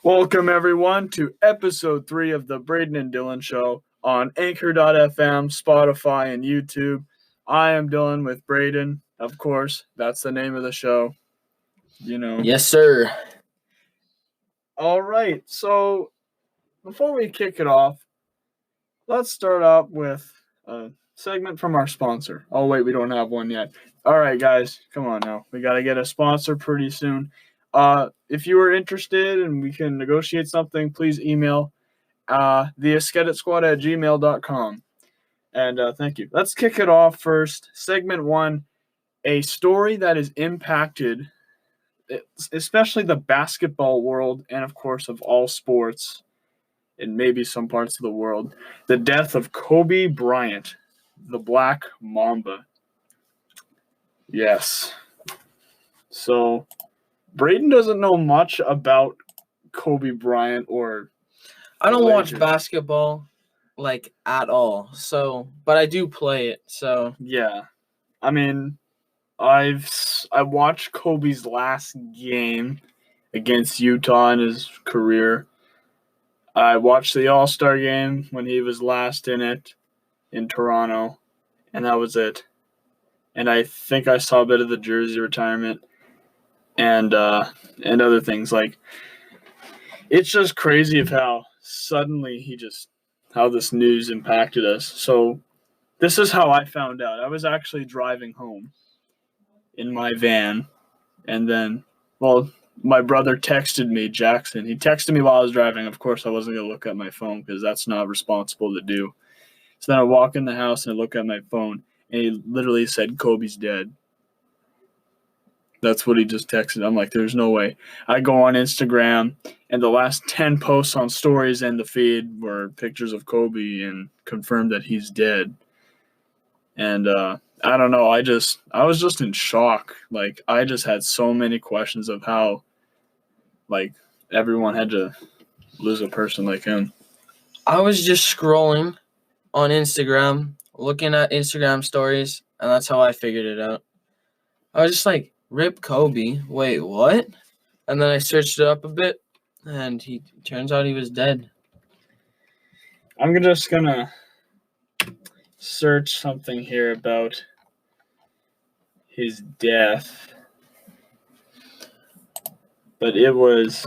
Welcome, everyone, to episode 3 of the Braden and Dylan Show on Anchor.fm, Spotify, and YouTube. I am Dylan with Braden. Of course, that's the name of the show. You know. Yes, sir. All right, so before we kick it off, let's start up with a segment from our sponsor. Oh, wait, we don't have one yet. All right, guys, come on now. We got to get a sponsor pretty soon. If you are interested and we can negotiate something, please email theaestheticsquad@gmail.com. And thank you. Let's kick it off first. Segment 1, a story that has impacted especially the basketball world and, of course, of all sports and maybe some parts of the world. The death of Kobe Bryant, the Black Mamba. Yes. So Braden doesn't know much about Kobe Bryant or I don't watch Lakers. basketball at all. So, but I do play it. So, Yeah. I mean, I watched Kobe's last game against Utah in his career. I watched the All-Star game when he was last in it in Toronto, and that was it. And I think I saw a bit of the jersey retirement and other things. It's just crazy of how suddenly how this news impacted us. So this is how I found out. I was actually driving home in my van, and then, my brother texted me, Jackson. He texted me while I was driving. Of course, I wasn't going to look at my phone because that's not responsible to do. So then I walk in the house and I look at my phone, and he literally said, "Kobe's dead." That's what he just texted. I'm like, there's no way. I go on Instagram, and the last 10 posts on stories and the feed were pictures of Kobe and confirmed that he's dead. And I don't know. I was just in shock. I just had so many questions of how, everyone had to lose a person like him. I was just scrolling on Instagram, looking at Instagram stories, and that's how I figured it out. I was just like, "Rip Kobe. Wait, what?" And then I searched it up a bit, and turns out he was dead. I'm just going to search something here about his death. But it was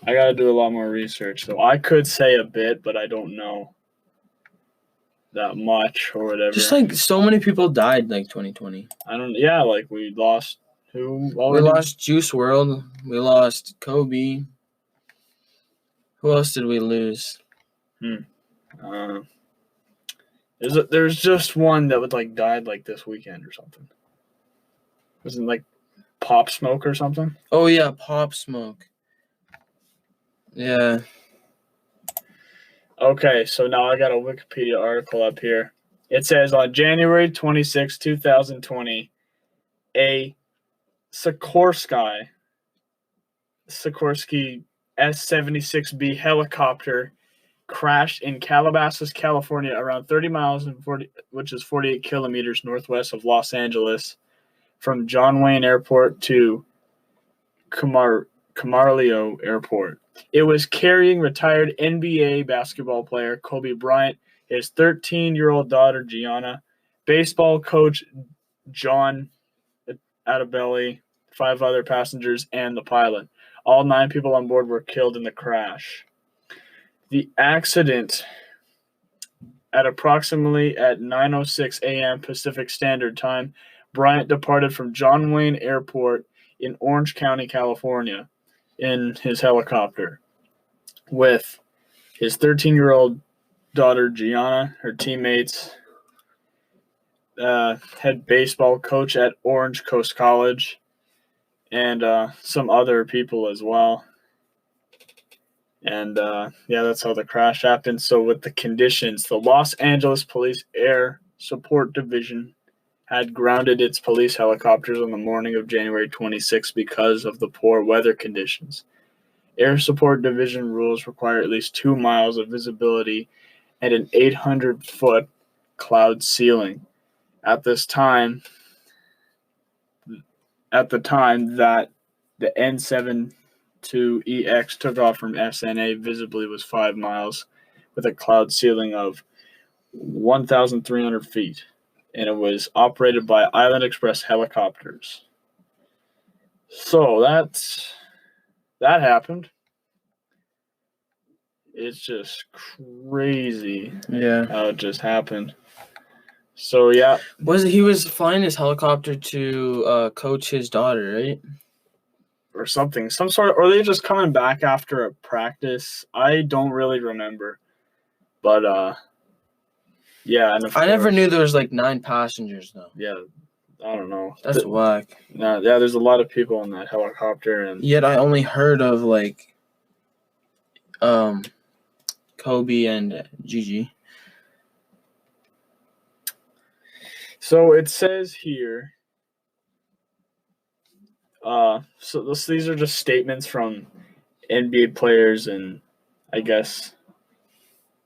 I got to do a lot more research. So I could say a bit, but I don't know that much or whatever. Just so many people died 2020. We lost who already? We lost Juice WRLD. We lost Kobe. Who else did we lose? There's just one that died this weekend or something. Wasn't Pop Smoke or something? Oh yeah, Pop Smoke. Yeah. Okay, so now I got a Wikipedia article up here. It says on January 26, 2020, a Sikorsky S-76B helicopter crashed in Calabasas, California, around 30 miles, which is 48 kilometers northwest of Los Angeles, from John Wayne Airport to Camarillo Airport. It was carrying retired NBA basketball player Kobe Bryant, his 13-year-old daughter Gianna, baseball coach John Adabelli, 5 other passengers, and the pilot. All 9 people on board were killed in the crash. The accident at approximately at 9:06 a.m. Pacific Standard Time, Bryant departed from John Wayne Airport in Orange County, California, in his helicopter with his 13-year-old daughter Gianna, her teammates, head baseball coach at Orange Coast College, and some other people as well. And that's how the crash happened. So with the conditions, the Los Angeles Police Air Support Division had grounded its police helicopters on the morning of January 26 because of the poor weather conditions. Air Support Division rules require at least 2 miles of visibility and an 800-foot cloud ceiling. At this time, at the time that the N72EX took off from SNA visibly was 5 miles with a cloud ceiling of 1,300 feet, and it was operated by Island Express helicopters. So that happened. It's just crazy how it just happened. So yeah, he was flying his helicopter to coach his daughter, right? Or something, some sort of, or they just coming back after a practice. I don't really remember, but yeah. And I never knew there was like 9 passengers though. Yeah, I don't know. That's whack. Yeah, there's a lot of people in that helicopter, and yet I only heard of like Kobe and Gigi. So it says here. So these are just statements from NBA players and I guess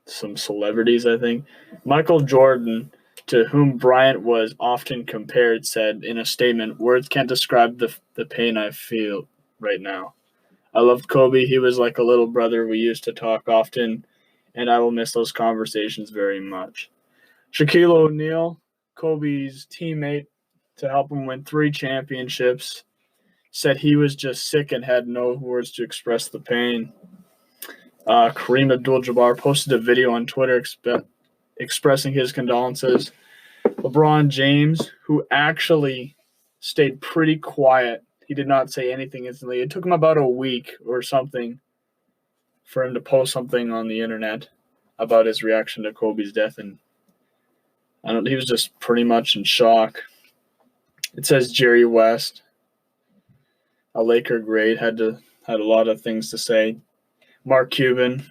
some celebrities. I think Michael Jordan, to whom Bryant was often compared, said in a statement, "Words can't describe the pain I feel right now. I loved Kobe. He was like a little brother. We used to talk often, and I will miss those conversations very much." Shaquille O'Neal, Kobe's teammate to help him win 3 championships, said he was just sick and had no words to express the pain. Kareem Abdul-Jabbar posted a video on Twitter expressing his condolences. LeBron James, who actually stayed pretty quiet, he did not say anything instantly. It took him about a week or something for him to post something on the internet about his reaction to Kobe's death, and he was just pretty much in shock. It says Jerry West, a Laker great, had a lot of things to say. Mark Cuban,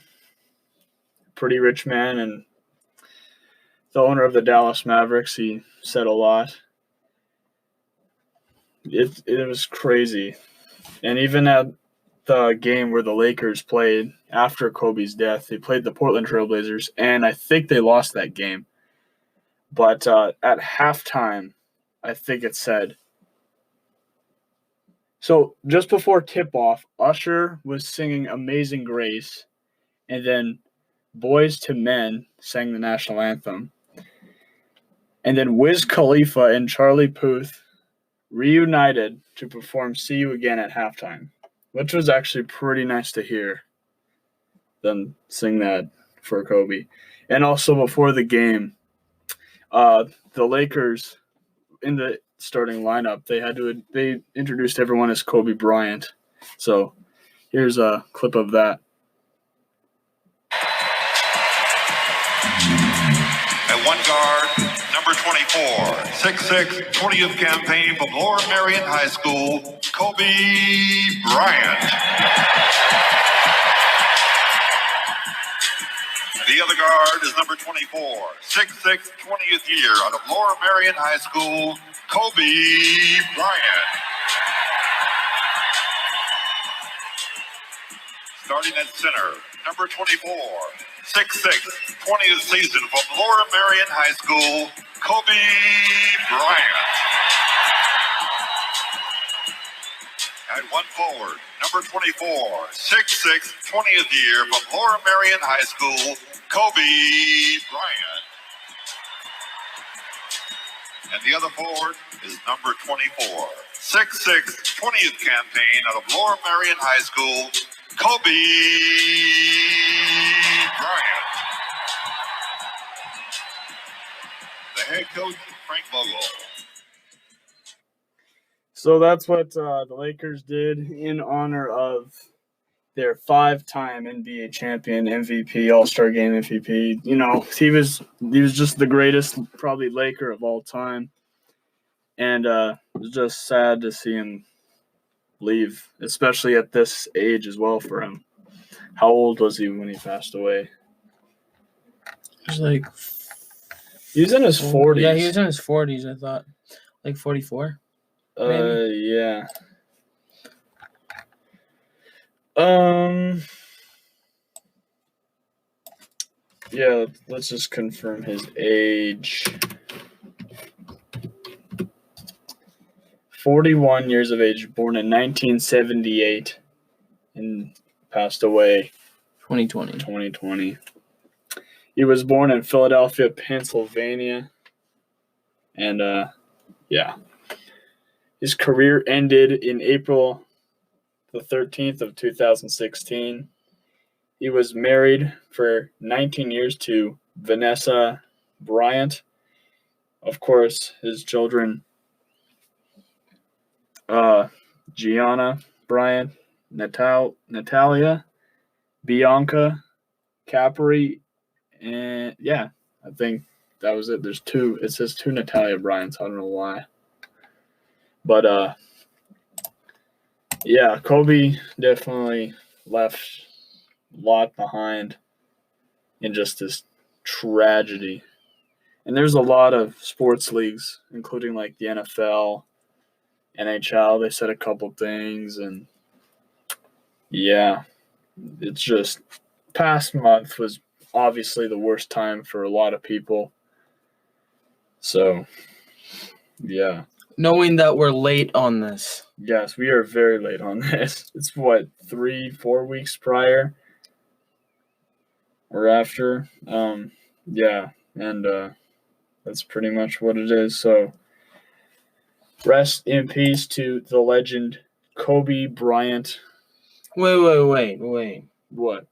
pretty rich man and the owner of the Dallas Mavericks, he said a lot. It was crazy. And even at the game where the Lakers played after Kobe's death, they played the Portland Trailblazers, and I think they lost that game. But at halftime, I think it said, so just before tip-off, Usher was singing Amazing Grace, and then Boys to Men sang the national anthem. And then Wiz Khalifa and Charlie Puth reunited to perform See You Again at halftime, which was actually pretty nice to hear them sing that for Kobe. And also before the game, the Lakers in the starting lineup, they introduced everyone as Kobe Bryant. So here's a clip of that. At one guard, number 24, 6'6", 20th campaign from Lower Merion High School, Kobe Bryant. The other guard is number 24, 6'6", 20th year out of Lower Merion High School, Kobe Bryant. Starting at center, number 24, 6'6", 20th season from Lower Merion High School, Kobe Bryant. At one forward, number 24, 6'6", 20th year from Lower Merion High School, Kobe Bryant. And the other forward is number 24, 6'6", 20th campaign out of Lower Merion High School, Kobe Bryant. The head coach, Frank Vogel. So that's what the Lakers did in honor of their 5-time NBA champion, MVP, All-Star Game MVP. You know, he was just the greatest, probably Laker of all time. And it was just sad to see him leave, especially at this age as well for him. How old was he when he passed away? He was like... He was in his 40s. Yeah, he was in his 40s, I thought. Like 44? Maybe? Yeah. Yeah, let's just confirm his age. 41 years of age, born in 1978 and passed away 2020. He was born in Philadelphia, Pennsylvania. And, his career ended in April the 13th of 2016. He was married for 19 years to Vanessa Bryant. Of course, his children, Gianna Bryant, Natalia, Bianca, Capri, and I think that was it. There's two. It says two Natalia Bryants. I don't know why. But, Kobe definitely left a lot behind in just this tragedy. And there's a lot of sports leagues, including like the NFL, NHL. They said a couple things, and it's just past month was obviously the worst time for a lot of people. So, knowing that we're late on this. Yes, we are very late on this. It's 3-4 weeks prior or after. And that's pretty much what it is. So, rest in peace to the legend Kobe Bryant. Wait. What?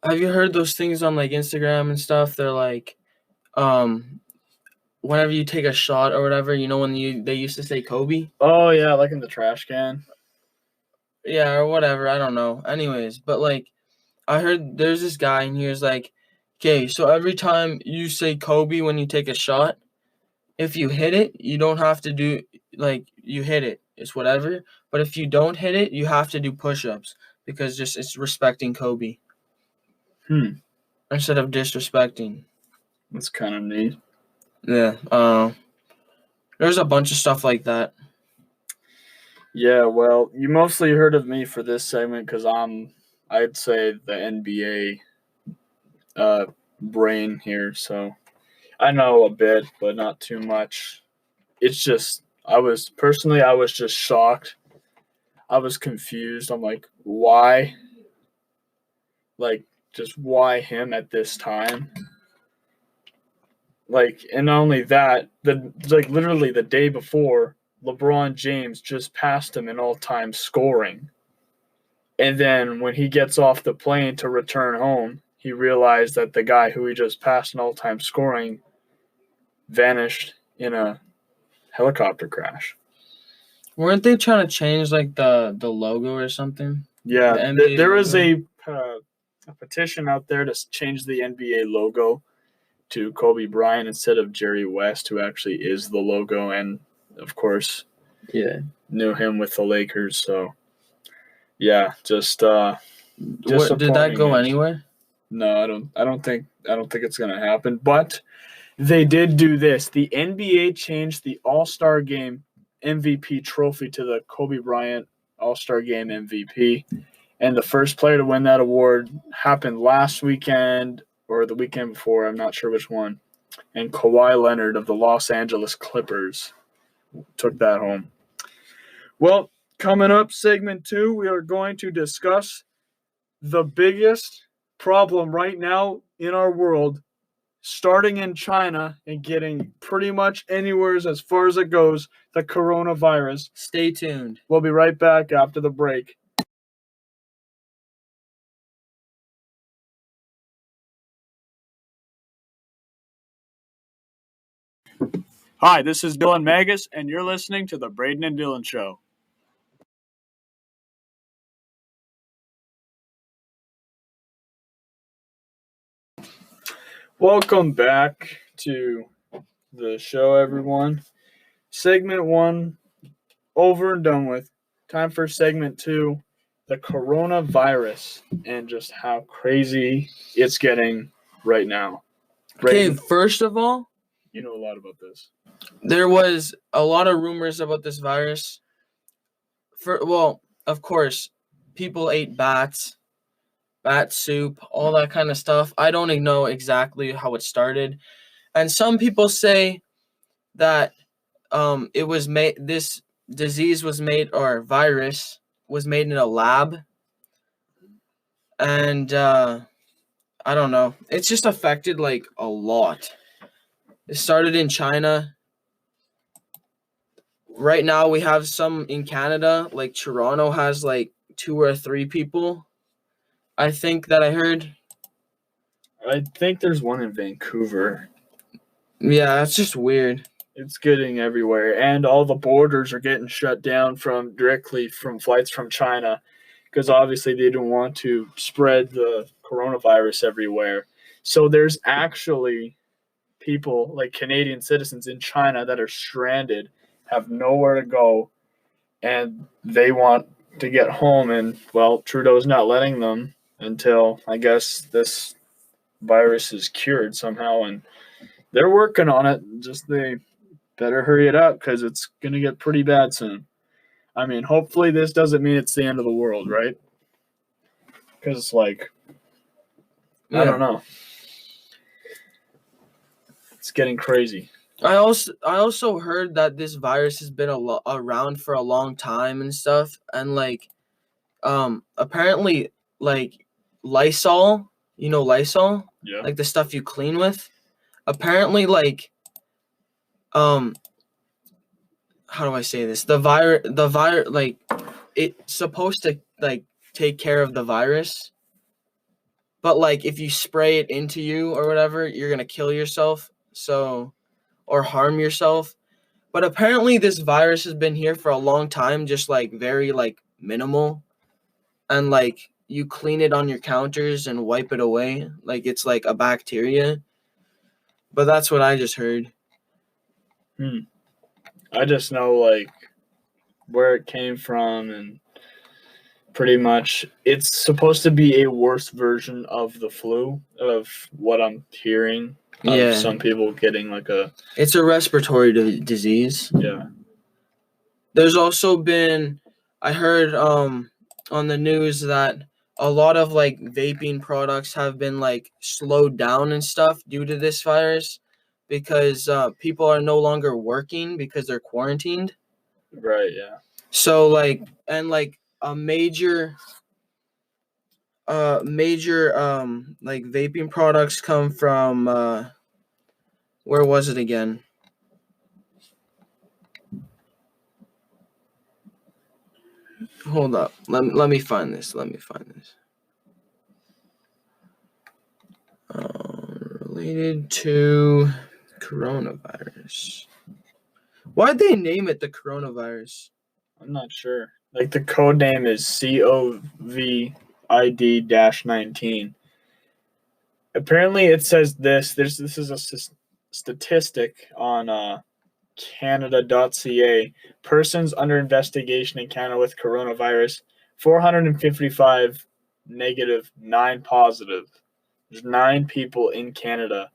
Have you heard those things on like Instagram and stuff? They're like, whenever you take a shot or whatever, when they used to say Kobe? Oh, yeah, like in the trash can. Yeah, or whatever. I don't know. Anyways, but like, I heard there's this guy and he was like, okay, so every time you say Kobe when you take a shot, if you hit it, you don't have to do, like, you hit it. It's whatever. But if you don't hit it, you have to do push-ups because just it's respecting Kobe. Instead of disrespecting. That's kind of neat. Yeah. There's a bunch of stuff like that. Yeah, well, you mostly heard of me for this segment because I'd say the NBA brain here, so I know a bit, but not too much. It's just, I was just shocked. I was confused. I'm like, why? Like, just why him at this time? Like, and not only that, literally the day before, LeBron James just passed him in all-time scoring. And then when he gets off the plane to return home, he realized that the guy who he just passed in all-time scoring vanished in a helicopter crash. Weren't they trying to change like the logo or something? Yeah, there is a petition out there to change the NBA logo to Kobe Bryant instead of Jerry West, who actually is the logo, and of course, knew him with the Lakers. So, just what, did that go anywhere? No, I don't think it's gonna happen. But they did do this. The NBA changed the All-Star Game MVP trophy to the Kobe Bryant All-Star Game MVP, and the first player to win that award happened last weekend or the weekend before. I'm not sure which one. And Kawhi Leonard of the Los Angeles Clippers took that home. Well, coming up, segment 2, we are going to discuss the biggest problem right now in our world, starting in China and getting pretty much anywhere as far as it goes, the coronavirus. Stay tuned. We'll be right back after the break. Hi, this is Dylan Magus, and you're listening to the Braden and Dylan Show. Welcome back to the show, everyone. Segment 1 over and done with. Time for segment 2, the coronavirus, and just how crazy it's getting right now. Okay, first of all, you know a lot about this. There was a lot of rumors about this virus. Of course, people ate bats, bat soup, all that kind of stuff. I don't know exactly how it started. And some people say that it was made. This disease was made, or virus was made in a lab, and I don't know. It's just affected like a lot. It started in China. Right now we have some in Canada, like Toronto has like 2 or 3 people. I think that I heard. I think there's one in Vancouver. Yeah, it's just weird. It's getting everywhere, and all the borders are getting shut down directly from flights from China, because obviously they don't want to spread the coronavirus everywhere. So there's actually people like Canadian citizens in China that are stranded, have nowhere to go, and they want to get home, and well, Trudeau's not letting them until I guess this virus is cured somehow, and they're working on it. Just they better hurry it up because it's gonna get pretty bad soon. I mean, hopefully this doesn't mean it's the end of the world, right? Because like, I don't know, it's getting crazy. I also heard that this virus has been around for a long time and stuff, and like apparently like Lysol, you know Lysol, Yeah. like the stuff you clean with. Apparently like how do I say this? The virus like it's supposed to like take care of the virus. But like if you spray it into you or whatever, you're going to kill yourself. So or harm yourself. But apparently this virus has been here for a long time, just like very like minimal, and like you clean it on your counters and wipe it away like it's like a bacteria. But that's what I just heard. I just know like where it came from, and pretty much it's supposed to be a worse version of the flu, of what I'm hearing. Yeah. Some people getting like it's a respiratory disease. Yeah. There's also been, I heard on the news that a lot of like vaping products have been like slowed down and stuff due to this virus, because people are no longer working because they're quarantined. Right, yeah. So like, and like a major like vaping products come from where was it again? Hold up. Let me find this. Related to coronavirus. Why'd they name it the coronavirus? I'm not sure. Like the code name is COVID-19. Apparently it says this is a statistic on Canada.ca. Persons under investigation in Canada with coronavirus, 455 negative, 9 positive. There's 9 people in Canada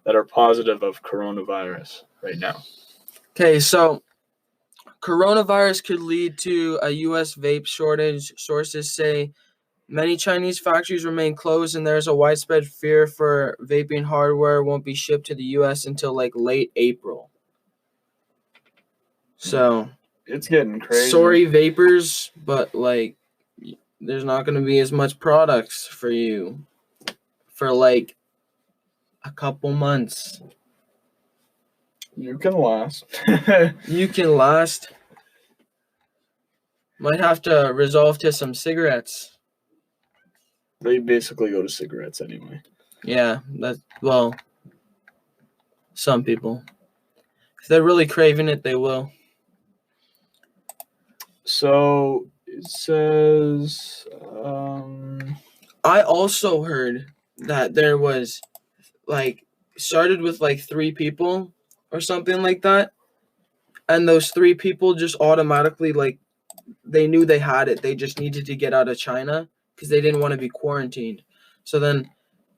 that are positive of coronavirus right now. Okay, so coronavirus could lead to a U.S. vape shortage. Sources say many Chinese factories remain closed, and there's a widespread fear for vaping hardware won't be shipped to the U.S. until like late April. So it's getting crazy. Sorry, vapors, but like there's not going to be as much products for you for like a couple months. You can last. You can last. Might have to resolve to some cigarettes. They basically go to cigarettes anyway. Yeah, well, some people. If they're really craving it, they will. So it says I also heard that there was like started with like 3 people or something like that, and those 3 people just automatically like they knew they had it. They just needed to get out of China because they didn't want to be quarantined. So then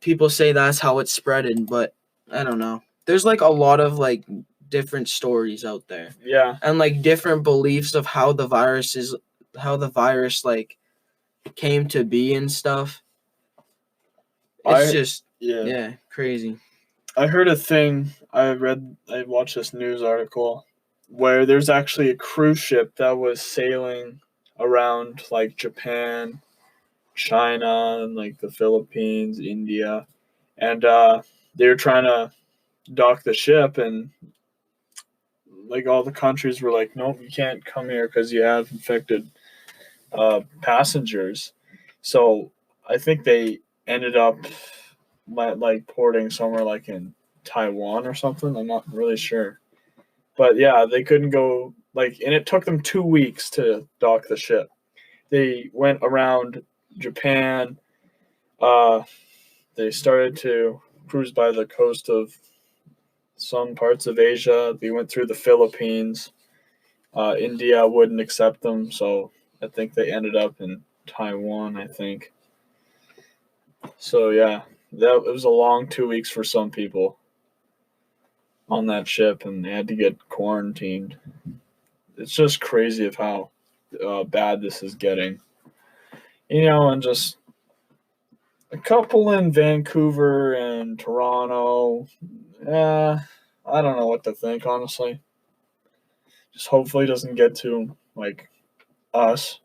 people say that's how it spreaded, but I don't know. There's like a lot of like different stories out there. Yeah. And like different beliefs of how the virus like came to be and stuff. It's crazy. I heard a thing. I watched this news article where there's actually a cruise ship that was sailing around like Japan, China, and like the Philippines, India, and they were trying to dock the ship, and like all the countries were like, nope, you can't come here because you have infected passengers. So I think they ended up like porting somewhere like in Taiwan or something. I'm not really sure. But yeah, they couldn't go like, and it took them 2 weeks to dock the ship. They went around Japan. They started to cruise by the coast of some parts of Asia. They went through the Philippines. India wouldn't accept them, so I think they ended up in Taiwan, I think. So yeah, it was a long 2 weeks for some people on that ship, and they had to get quarantined. It's just crazy of how bad this is getting. And just a couple in Vancouver and Toronto. I don't know what to think, honestly. Just hopefully it doesn't get to like us.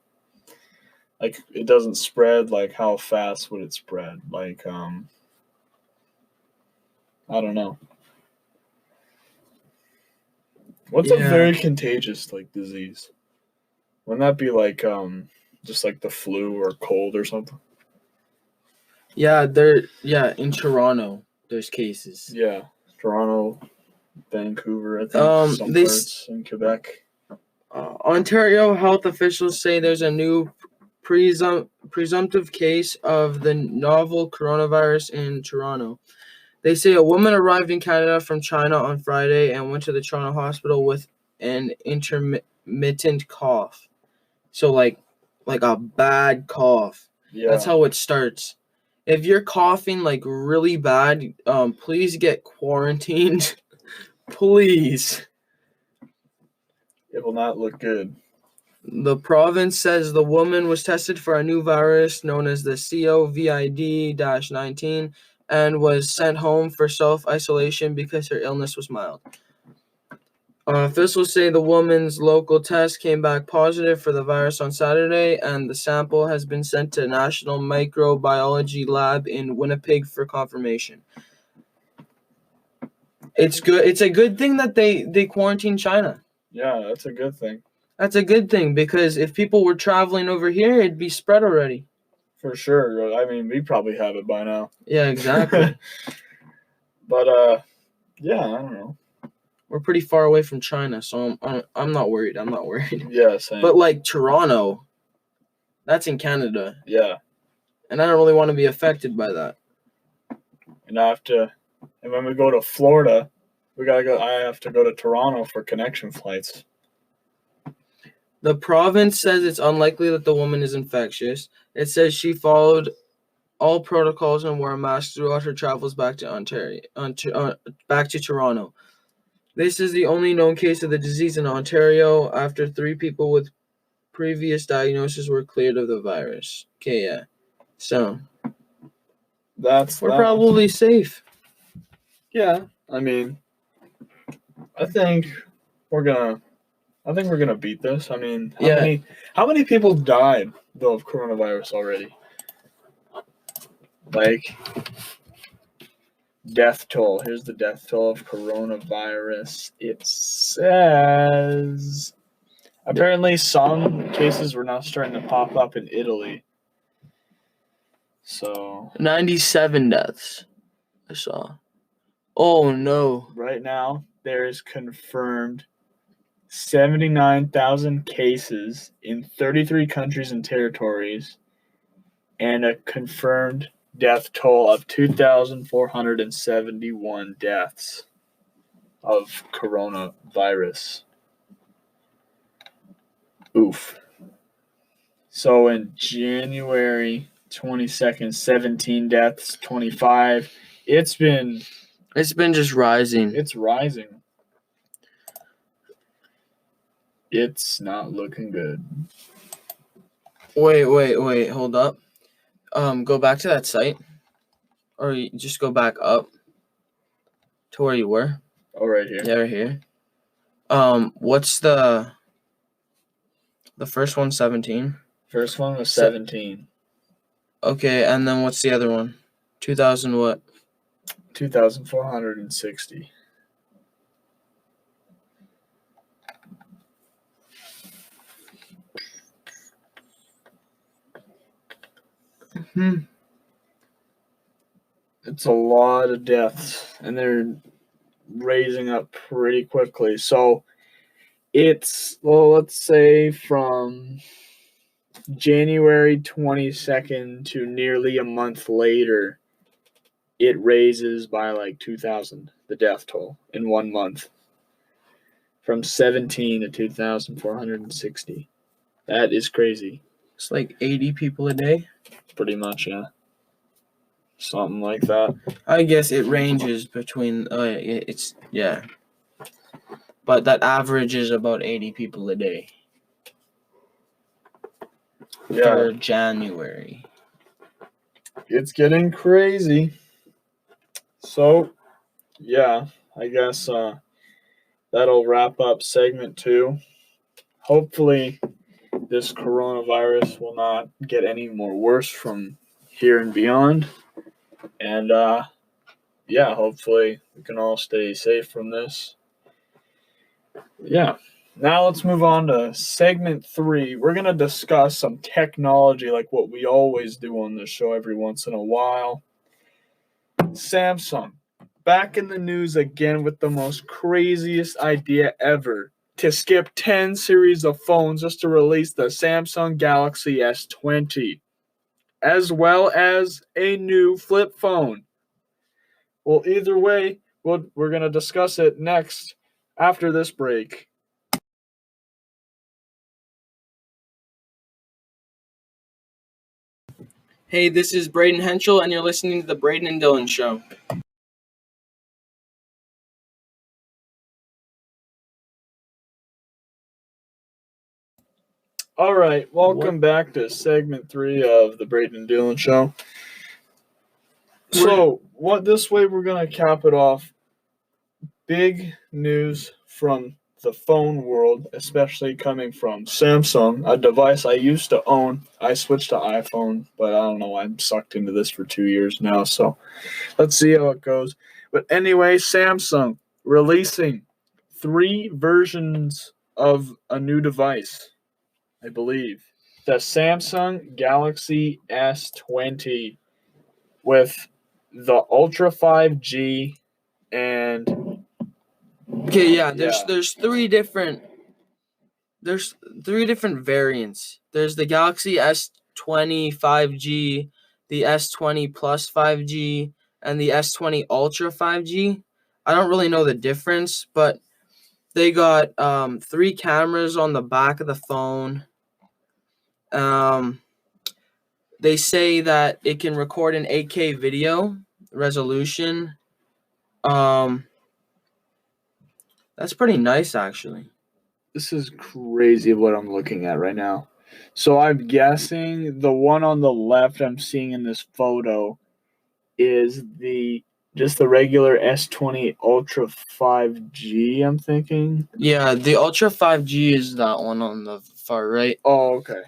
Like it doesn't spread. Like how fast would it spread? Like I don't know. What's a very contagious like disease? Wouldn't that be like just like the flu or cold or something? Yeah, in Toronto there's cases. Yeah, Toronto, Vancouver, I think some parts in Quebec. Ontario health officials say there's a new presumptive case of the novel coronavirus in Toronto. They say a woman arrived in Canada from China on Friday and went to the Toronto hospital with an intermittent cough. So like a bad cough. Yeah. That's how it starts. If you're coughing like really bad, please get quarantined. Please. It will not look good. The province says the woman was tested for a new virus known as the COVID-19 and was sent home for self-isolation because her illness was mild. Officials say the woman's local test came back positive for the virus on Saturday, and the sample has been sent to National Microbiology Lab in Winnipeg for confirmation. It's good. It's a good thing that they quarantined China. Yeah, that's a good thing. That's a good thing because if people were traveling over here, it'd be spread already. For sure. I mean, we probably have it by now. Yeah, exactly. But yeah, I don't know. We're pretty far away from China, so I'm not worried. I'm not worried. Yeah, same. But like Toronto, that's in Canada. Yeah. And I don't really want to be affected by that. And when we go to Florida, I have to go to Toronto for connection flights. The province says it's unlikely that the woman is infectious. It says she followed all protocols and wore a mask throughout her travels back to Toronto. This is the only known case of the disease in Ontario after 3 people with previous diagnosis were cleared of the virus. Okay, yeah. So we're probably safe. Yeah, I mean, I think we're gonna beat this. I mean, how many people died though of coronavirus already? Like death toll. Here's the death toll of coronavirus. It says apparently some cases were now starting to pop up in Italy. So 97 deaths. I saw. Oh no. Right now there is confirmed 79,000 cases in 33 countries and territories, and a confirmed death toll of 2,471 deaths of coronavirus. Oof. So in January 22nd, 17 deaths, 25. It's been just rising. It's rising. It's not looking good. Wait, hold up. Go back to that site. Or you just go back up to where you were. Oh, right here. Yeah, right here. What's the first one? 17. First one was 17. Okay, and then what's the other one? 2000 what? 2,460. It's a lot of deaths, and they're raising up pretty quickly. So it's, well, let's say from January 22nd to nearly a month later, it raises by like 2,000, the death toll, in 1 month. From 17 to 2,460. That is crazy. It's like 80 people a day. Pretty much, yeah. Something like that. I guess it ranges between, yeah. But that average is about 80 people a day. Yeah. For January. It's getting crazy. So, yeah, I guess that'll wrap up segment 2. Hopefully, this coronavirus will not get any more worse from here and beyond. And, yeah, hopefully we can all stay safe from this. Yeah. Now let's move on to segment 3. We're going to discuss some technology like what we always do on this show every once in a while. Samsung, back in the news again with the most craziest idea ever to skip 10 series of phones just to release the Samsung Galaxy S20, as well as a new flip phone. Well, either way, we're going to discuss it next after this break. Hey, this is Braden Henschel, and you're listening to the Braden and Dylan Show. All right, welcome back to segment 3 of the Braden and Dylan Show. So, this way we're going to cap it off. Big news from the phone world, especially coming from Samsung, a device I used to own. I switched to iPhone, but I don't know, I'm sucked into this for 2 years now, so let's see how it goes. But anyway, Samsung releasing 3 versions of a new device, I believe. The Samsung Galaxy S20 with the Ultra 5G and Okay, yeah, there's 3 different variants. There's the Galaxy S20 5G, the S20 Plus 5G, and the S20 Ultra 5G. I don't really know the difference, but they got 3 cameras on the back of the phone. They say that it can record an 8K video resolution. That's pretty nice, actually. This is crazy what I'm looking at right now. So I'm guessing the one on the left I'm seeing in this photo is just the regular S20 Ultra 5G, I'm thinking. Yeah, the Ultra 5G is that one on the far right. Oh, okay.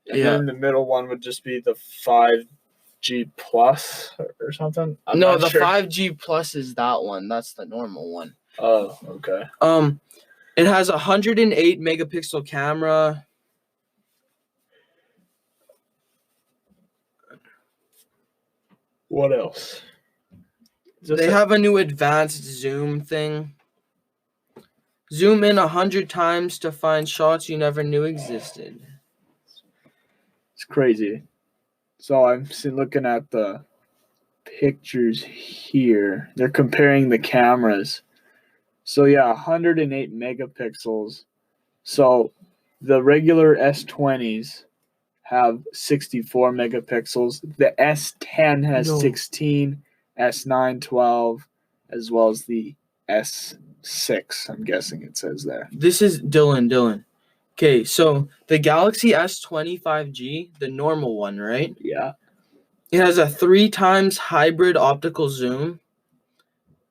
And Yeah. then the middle one would just be the 5G Plus or something? I'm No, not the sure. 5G Plus is that one. That's the normal one. Oh, okay. It has a 108 megapixel camera. What else? They have a new advanced zoom thing. Zoom in 100 times to find shots you never knew existed. It's crazy. So I'm looking at the pictures here. They're comparing the cameras. So yeah, 108 megapixels. So the regular S20s have 64 megapixels. The S10 has 16, S9 12, as well as the S6, I'm guessing it says there. This is Dylan. Okay, so the Galaxy S20 5G, the normal one, right? Yeah. It has a 3 times hybrid optical zoom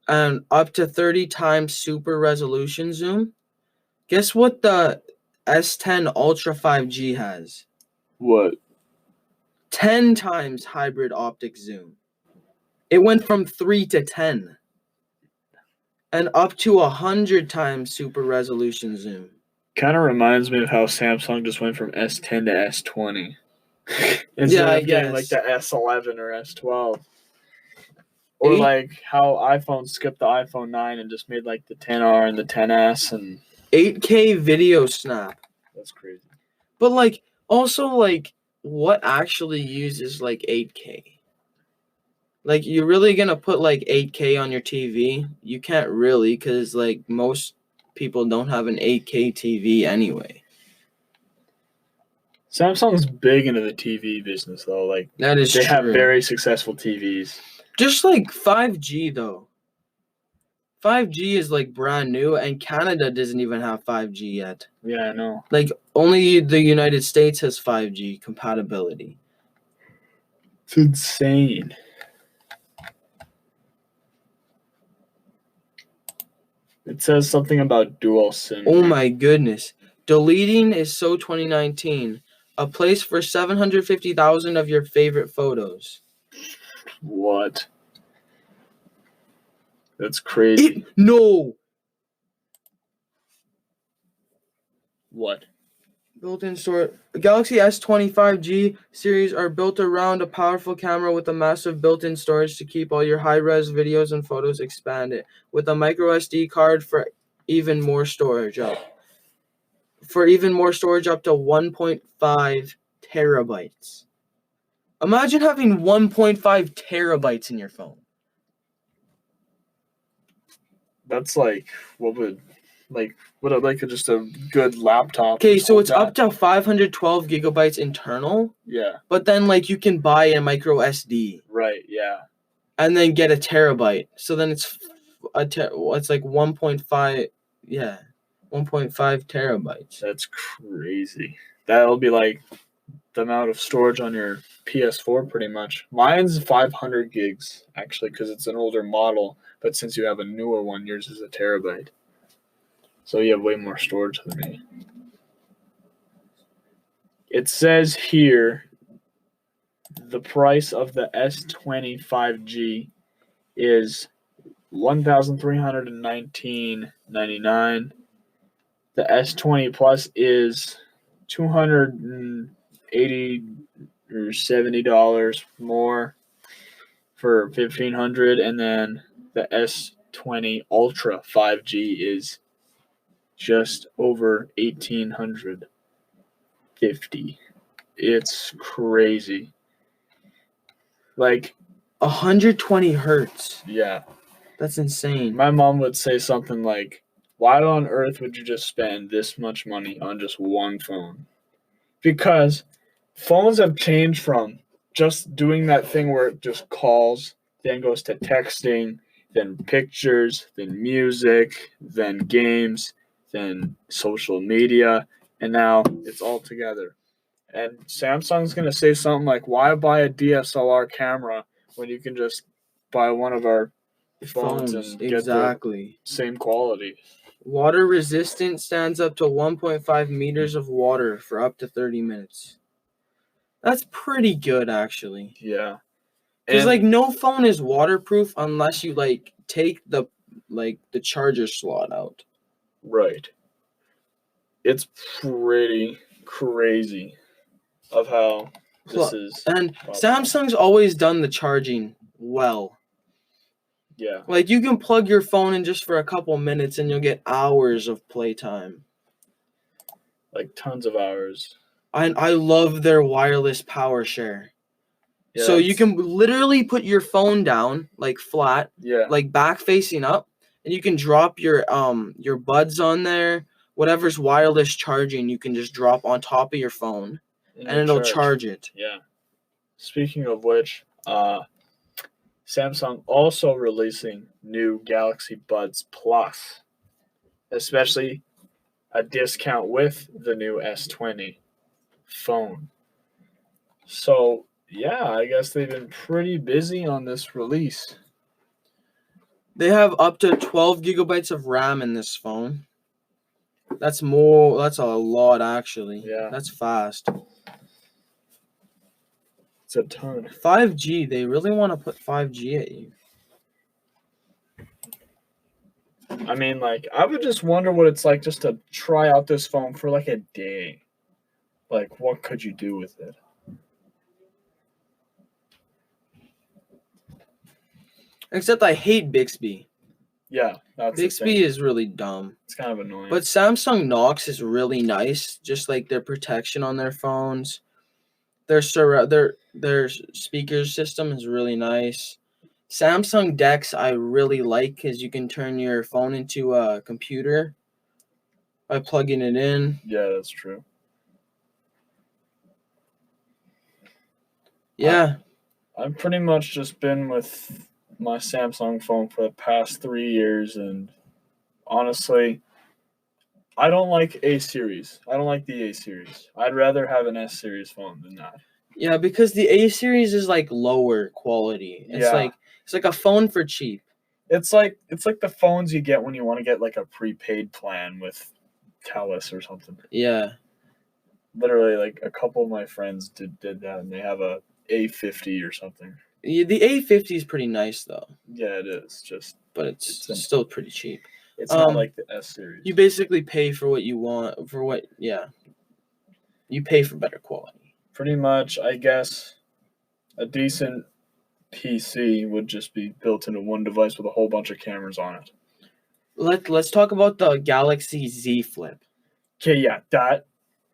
and up to 30 times super resolution zoom. Guess what the S10 Ultra 5G has? What? 10 times hybrid optic zoom. It went from 3 to 10. And up to 100 times super resolution zoom. Kind of reminds me of how Samsung just went from S10 to S20. Instead Yeah, I of getting like guess. the S11 or S12. Or like how iPhone skipped the iPhone 9 and just made like the 10R and the 10S, and 8K video snap. that's crazy. But like also like what actually uses like 8K? Like you're really gonna put like 8K on your TV? You can't really, because like most people don't have an 8K TV anyway. Samsung's big into the TV business though. Like That is they true. have very successful TVs. Just like 5G though. 5G is like brand new, and Canada doesn't even have 5G yet. Yeah, I know. Like only the United States has 5G compatibility. It's insane. It says something about dual SIM. Oh my goodness. Deleting is so 2019. A place for 750,000 of your favorite photos. What? That's crazy. No. What? Built-in store. Galaxy S20 5G series are built around a powerful camera with a massive built-in storage to keep all your high-res videos and photos expanded, with a micro SD card for even more storage up. For even more storage up to 1.5 terabytes. Imagine having 1.5 terabytes in your phone. That's like just a good laptop. Okay, so it's that. up to 512 gigabytes internal, Yeah. but then like you can buy a micro SD. Right. Yeah. And then get a terabyte. So then it's like 1.5, yeah, 1.5 terabytes. That's crazy. That'll be like the amount of storage on your PS4 pretty much. Mine's 500 gigs actually because it's an older model, but since you have a newer one, yours is a terabyte. So you have way more storage than me. It says here the price of the S20 5G is $1,319.99. The S20 Plus is $280 or $70 more for $1,500, and then the S20 Ultra 5G is just over $1,850. It's crazy. Like 120 hertz. Yeah. That's insane. My mom would say something like, why on earth would you just spend this much money on just one phone? Because phones have changed from just doing that thing where it just calls, then goes to texting, then pictures, then music, then games, then social media, and now it's all together. And Samsung's going to say something like, why buy a DSLR camera when you can just buy one of our phones and get the same quality? Water resistant, stands up to 1.5 meters of water for up to 30 minutes. That's pretty good, actually. Yeah. Because like no phone is waterproof unless you like take the charger slot out. Right. It's pretty crazy of how this is. And Samsung's always done the charging well. Yeah. Like you can plug your phone in just for a couple minutes and you'll get hours of playtime. Like tons of hours. I love their wireless power share. Yeah, so you can literally put your phone down like flat, like back facing up, and you can drop your buds on there. Whatever's wireless charging, you can just drop on top of your phone and it'll charge it. Yeah. Speaking of which, Samsung also releasing new Galaxy Buds Plus, especially a discount with the new S20 phone. So, yeah, I guess they've been pretty busy on this release. They have up to 12 gigabytes of RAM in this phone. That's more. That's a lot, actually. Yeah. That's fast. It's a ton. 5G. They really want to put 5G at you. I mean, like, I would just wonder what it's like just to try out this phone for like a day. Like, what could you do with it? Except I hate Bixby. Yeah, that's the Bixby thing. is really dumb. It's kind of annoying. But Samsung Knox is really nice. Just like their protection on their phones. Their speaker system is really nice. Samsung Dex I really like because you can turn your phone into a computer by plugging it in. Yeah, that's true. Yeah. I've pretty much just been with my Samsung phone for the past 3 years, and honestly, I don't like A series. I don't like the A series. I'd rather have an S series phone than that. Yeah, because the A series is like lower quality. It's Yeah. like a phone for cheap. It's like the phones you get when you want to get like a prepaid plan with Telus or something. Yeah. Literally, like a couple of my friends did that, and they have a A50 or something. The A50 is pretty nice though, Yeah, it is. Just but it's still pretty cheap. it's not like the S series. You basically pay for what you want you pay for better quality. Pretty much, I guess, a decent PC would just be built into one device with a whole bunch of cameras on it. Let's talk about the Galaxy Z Flip. Okay, yeah, that,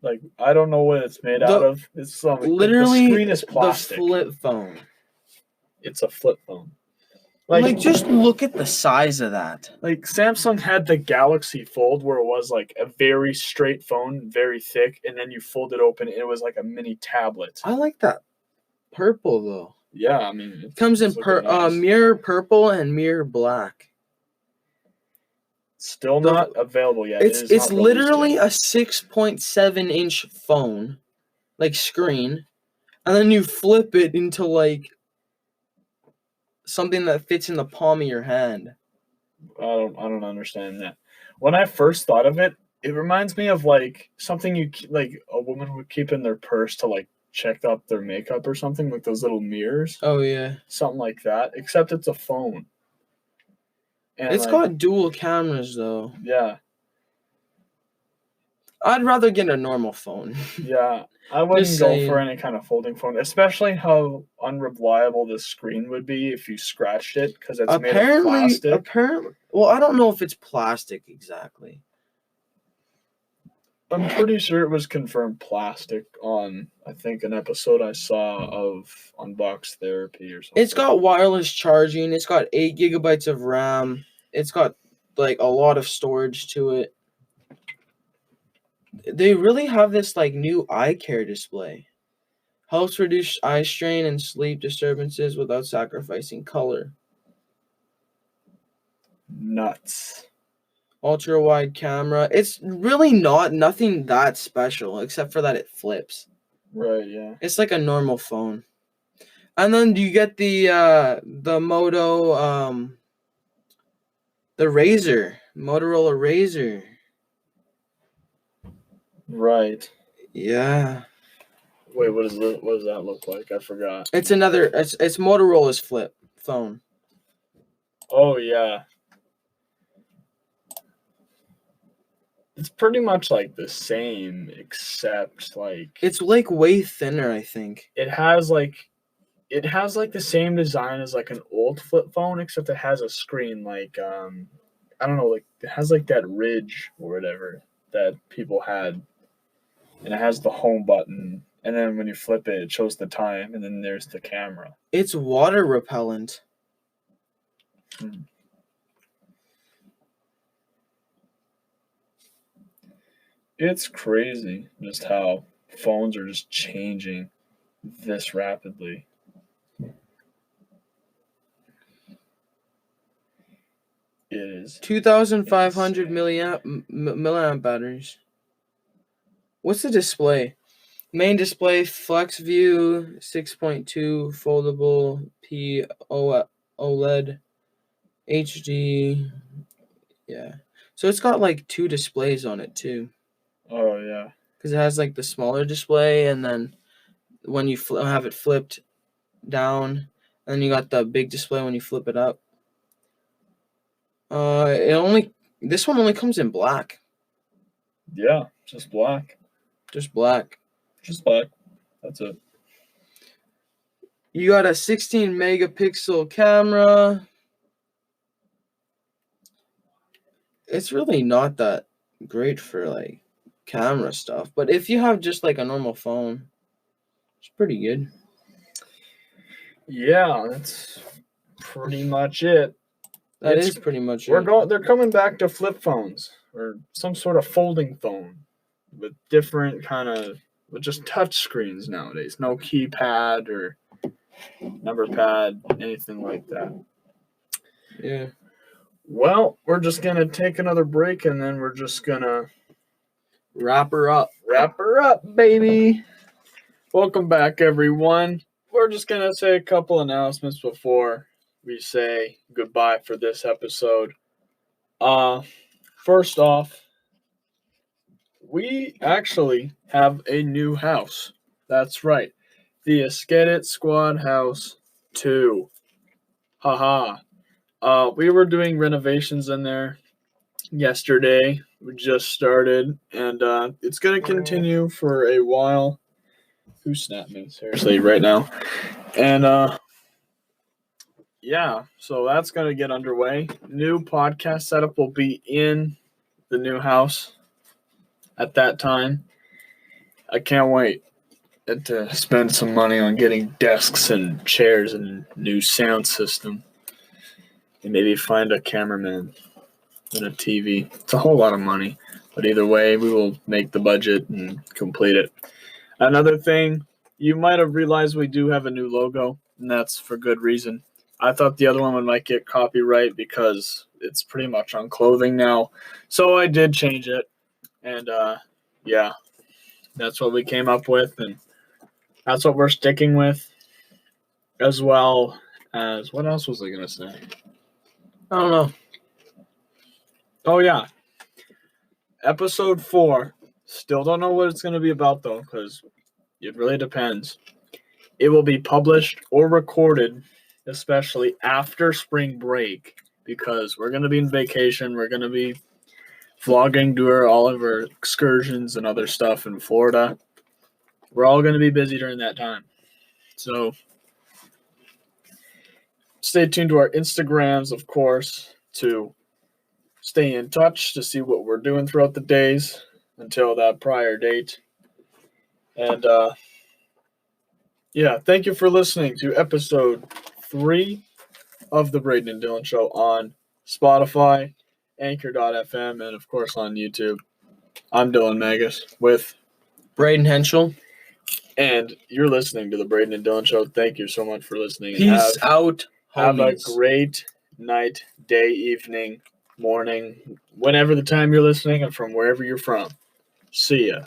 like, I don't know what it's made out of. It's something. Literally, the screen is plastic. The flip phone. It's a flip phone. Like, just look at the size of that. Like, Samsung had the Galaxy Fold where it was like a very straight phone, very thick, and then you fold it open and it was like a mini tablet. I like that purple though. Yeah, I mean, it comes in nice. mirror purple and mirror black. Still not available yet. It's literally a 6.7-inch phone, like screen, and then you flip it into like something that fits in the palm of your hand. I don't understand that. When I first thought of it, it reminds me of like something like a woman would keep in their purse to like check up their makeup or something, like those little mirrors. Oh yeah, something like that. Except it's a phone. And it's got dual cameras though. Yeah. I'd rather get a normal phone. Yeah, I wouldn't go for any kind of folding phone, especially how unreliable the screen would be if you scratched it because it's made of plastic. Apparently, well, I don't know if it's plastic exactly. I'm pretty sure it was confirmed plastic on, I think, an episode I saw of Unbox Therapy or something. It's got wireless charging. It's got 8 gigabytes of RAM. It's got like a lot of storage to it. They really have this like new eye care display. Helps reduce eye strain and sleep disturbances without sacrificing color. Nuts. Ultra wide camera. It's really nothing that special except for that it flips. Right, yeah. It's like a normal phone. And then you get the Moto the Razr, Motorola Razr. Right. Yeah. Wait, what does that look like? I forgot. It's Motorola's flip phone. Oh yeah. It's pretty much like the same, except like it's like way thinner, I think. It has like the same design as like an old flip phone, except it has a screen like I don't know, like it has like that ridge or whatever that people had. And it has the home button, and then when you flip it, it shows the time, and then there's the camera. It's water repellent. It's crazy just how phones are just changing this rapidly. It is 2,500 milliamp batteries. What's the display? Main display, Flex View, 6.2, foldable, OLED, HD. Yeah. So it's got like 2 displays on it too. Oh, yeah. Because it has like the smaller display, and then when you have it flipped down, and then you got the big display when you flip it up. This one only comes in black. Yeah, just black. Just black. Just black. That's it. You got a 16 megapixel camera. It's really not that great for like camera stuff, but if you have just like a normal phone, it's pretty good. Yeah, that's pretty much it. That is pretty much We're it. going. They're coming back to flip phones or some sort of folding phone with different with just touch screens nowadays. No keypad or number pad, anything like that. Yeah. Well, we're just gonna take another break and then we're just gonna Wrap her up. wrap her up, baby. Welcome back, everyone. We're just gonna say a couple announcements before we say goodbye for this episode. First off, we actually have a new house. That's right. The Esket It Squad House 2. Haha. We were doing renovations in there yesterday. We just started, and it's going to continue for a while. Who snapped me? Seriously, right now. And yeah, so that's going to get underway. New podcast setup will be in the new house at that time. I can't wait to spend some money on getting desks and chairs and new sound system. And maybe find a cameraman and a TV. It's a whole lot of money. But either way, we will make the budget and complete it. Another thing, you might have realized we do have a new logo, and that's for good reason. I thought the other one might get copyright because it's pretty much on clothing now. So I did change it. And yeah, that's what we came up with. And that's what we're sticking with. As well as, what else was I going to say? I don't know. Oh, yeah. Episode 4. Still don't know what it's going to be about, though, because it really depends. It will be published or recorded, especially after spring break, because we're going to be in vacation. We're going to be vlogging, doing all of our excursions and other stuff in Florida. We're all going to be busy during that time. So stay tuned to our Instagrams, of course, to stay in touch to see what we're doing throughout the days until that prior date. And yeah, thank you for listening to episode 3 of the Braden and Dylan Show on Spotify, Anchor.fm, and of course on YouTube. I'm Dylan Magus with Braden Henschel. And you're listening to the Braden and Dylan Show. Thank you so much for listening. Peace out, Have a homies. great night, day, evening, morning, whenever the time you're listening and from wherever you're from. See ya.